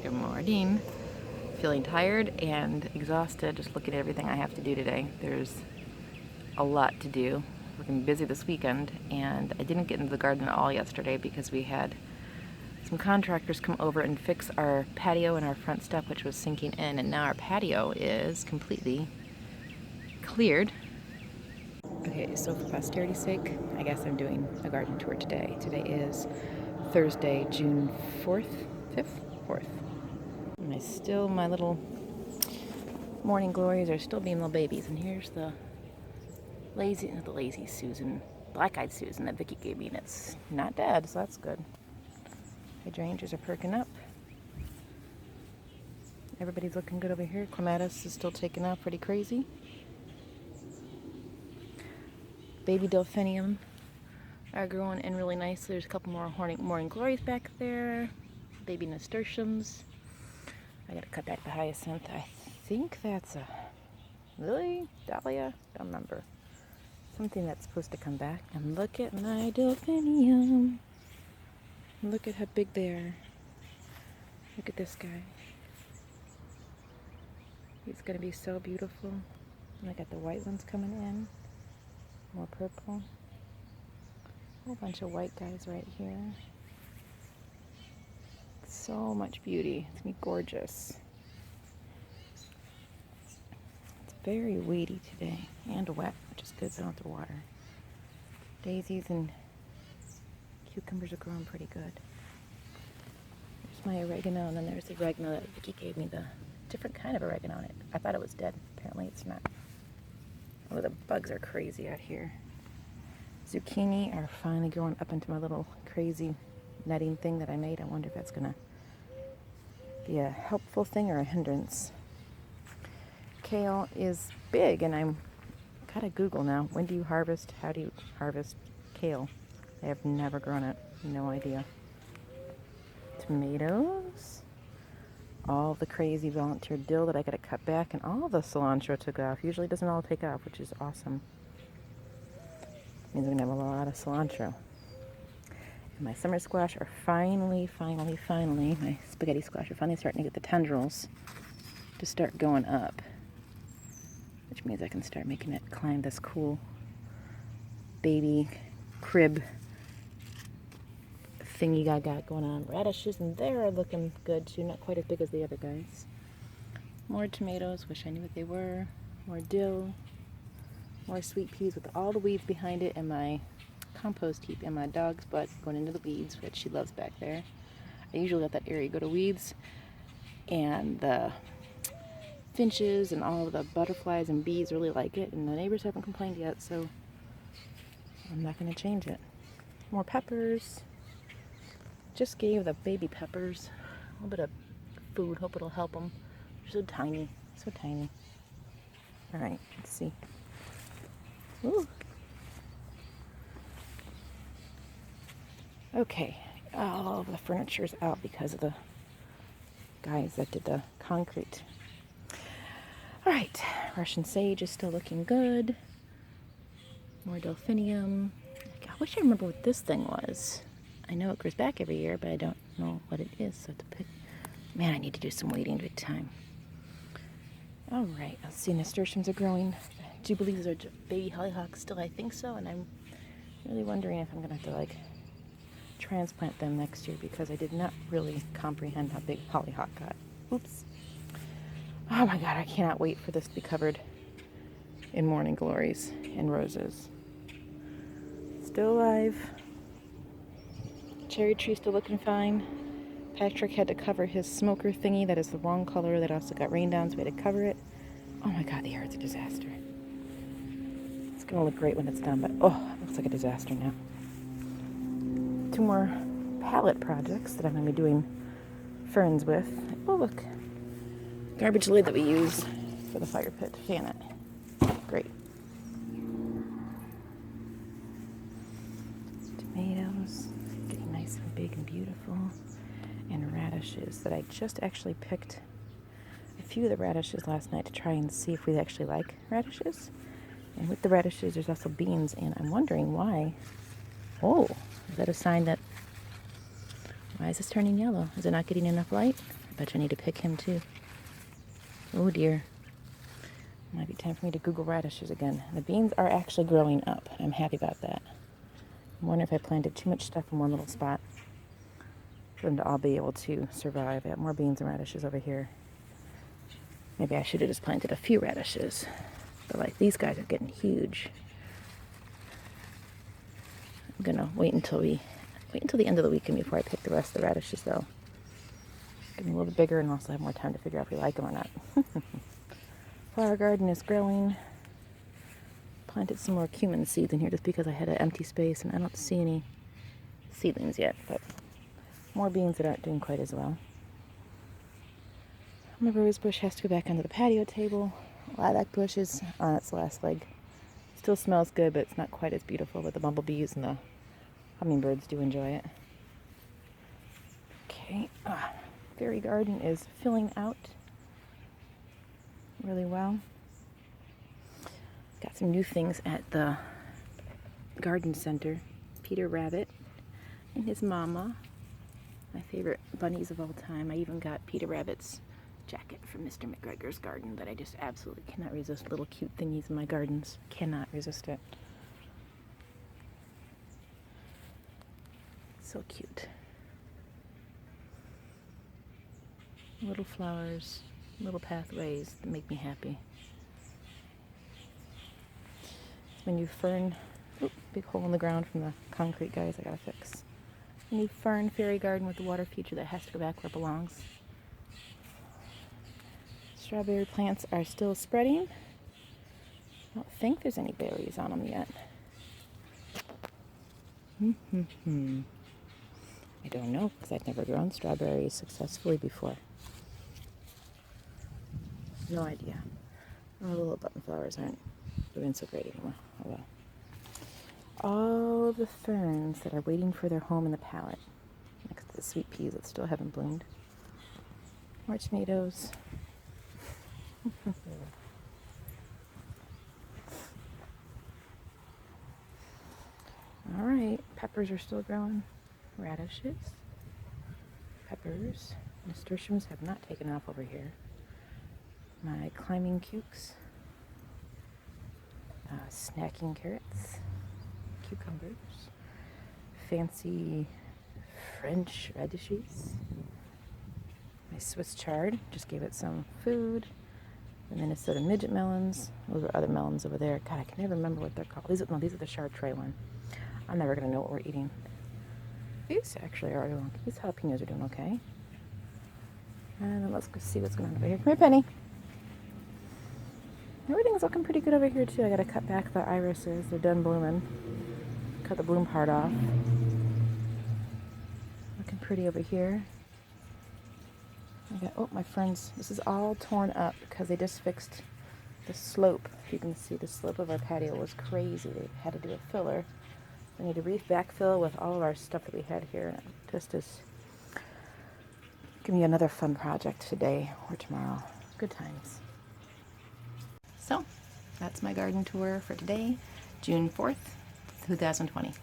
Good morning. Feeling tired and exhausted just looking at everything I have to do today. There's a lot to do. We're going to be busy this weekend, and I didn't get into the garden at all yesterday because we had some contractors come over and fix our patio and our front step, which was sinking in, and now our patio is completely cleared. Okay, so for posterity's sake, I guess I'm doing a garden tour today. Today is Thursday, June 4th, 5th? 4th. And my little morning glories are still being little babies. And here's the lazy Susan, black-eyed Susan that Vicki gave me, and it's not dead, so that's good. Hydrangeas are perking up. Everybody's looking good over here. Clematis is still taking off pretty crazy. Baby delphinium are growing in really nicely. There's a couple more morning glories back there. Baby nasturtiums. I gotta cut back the hyacinth. I think that's a lily, dahlia, don't remember. Something that's supposed to come back. And look at my delphinium. Look at how big they are. Look at this guy. He's gonna be so beautiful. And I got the white ones coming in. More purple. A whole bunch of white guys right here. So much beauty. It's gonna be gorgeous. It's very weedy today and wet, which is good so I don't have to water. Daisies and cucumbers are growing pretty good. There's my oregano, and then there's the oregano that Vicki gave me, the different kind of oregano on it. I thought it was dead. Apparently it's not. Oh, the bugs are crazy out here. Zucchini are finally growing up into my little crazy netting thing that I made. I wonder if that's gonna be a helpful thing or a hindrance. Kale is big, and I'm gotta Google now. When do you harvest? How do you harvest kale? I have never grown it. No idea. Tomatoes. All the crazy volunteer dill that I gotta cut back, and all the cilantro took off. Usually it doesn't all take off, which is awesome. Means we're gonna have a lot of cilantro. And my summer squash are finally, my spaghetti squash are finally starting to get the tendrils to start going up, which means I can start making it climb this cool baby crib thingy I got going on. Radishes, and they're looking good too, not quite as big as the other guys. More tomatoes, wish I knew what they were. More dill. More sweet peas with all the weeds behind it, and my compost heap and my dog's butt going into the weeds, which she loves back there. I usually let that area go to weeds, and the finches and all of the butterflies and bees really like it, and the neighbors haven't complained yet, so I'm not going to change it. More peppers. Just gave the baby peppers a little bit of food. Hope it'll help them. They're so tiny. So tiny. Alright, let's see. Ooh. Okay, all of the furniture's out because of the guys that did the concrete. Alright, Russian sage is still looking good. More delphinium. I wish I remember what this thing was. I know it grows back every year, but I don't know what it is. So to pick, man, I need to do some weeding big time. All right, let's see. Nasturtiums are growing. I do believe these are baby hollyhocks still. I think so, and I'm really wondering if I'm gonna have to like transplant them next year because I did not really comprehend how big hollyhock got. Oops. Oh my God, I cannot wait for this to be covered in morning glories and roses. Still alive. Cherry tree still looking fine. Patrick had to cover his smoker thingy that is the wrong color that also got rained on, so we had to cover it. Oh my God, the yard's a disaster. It's gonna look great when it's done, but oh, it looks like a disaster now. 2 more palette projects that I'm gonna be doing ferns with. Oh look, garbage lid that we use for the fire pit to fan it. Great. Tomatoes. Nice and big and beautiful, and radishes that I just actually picked a few of the radishes last night to try and see if we actually like radishes. And with the radishes there's also beans, and I'm wondering why. Oh, is that a sign that, why is this turning yellow? Is it not getting enough light? I bet you I need to pick him too. Oh dear. Might be time for me to Google radishes again. The beans are actually growing up. I'm happy about that. I'm wondering if I planted too much stuff in one little spot for them to all be able to survive. I have more beans and radishes over here. Maybe I should have just planted a few radishes. But like these guys are getting huge. I'm gonna wait until the end of the weekend before I pick the rest of the radishes though. Getting a little bit bigger and also have more time to figure out if we like them or not. Flower garden is growing. Planted some more cumin seeds in here just because I had an empty space and I don't see any seedlings yet, but more beans that aren't doing quite as well. My rose bush has to go back onto the patio table. Lilac bush is on its last leg. Still smells good, but it's not quite as beautiful, but the bumblebees and the hummingbirds do enjoy it. Okay, fairy garden is filling out really well. Got some new things at the garden center. Peter Rabbit and his mama, my favorite bunnies of all time. I even got Peter Rabbit's jacket from Mr. McGregor's garden that I just absolutely cannot resist. Little cute thingies in my gardens. Cannot resist it. So cute. Little flowers, little pathways that make me happy. It's my new fern. Oop, big hole in the ground from the concrete, guys. I gotta fix. A new fern fairy garden with the water feature that has to go back where it belongs. Strawberry plants are still spreading. I don't think there's any berries on them yet. I don't know because I've never grown strawberries successfully before. No idea. Oh, the little button flowers aren't doing so great anymore. Oh well. All of the ferns that are waiting for their home in the palette next to the sweet peas that still haven't bloomed. More tomatoes. All right, peppers are still growing. Radishes, peppers, nasturtiums have not taken off over here. My climbing cukes, snacking carrots, cucumbers, fancy French radishes. My Swiss chard, just gave it some food. The Minnesota midget melons. Those are other melons over there. God, I can never remember what they're called. These are the Chartreuse one. I'm never gonna know what we're eating. These actually are doing. These jalapenos are doing okay. And then let's go see what's going on over here. Come here, Penny. Everything's looking pretty good over here too. I gotta cut back the irises. They're done blooming. Cut the bloom part off. Looking pretty over here. Oh, my friends, this is all torn up because they just fixed the slope. You can see the slope of our patio was crazy. They had to do a filler. We need to backfill with all of our stuff that we had here. Just as give me another fun project today or tomorrow. Good times. So, that's my garden tour for today, June 4th, 2020.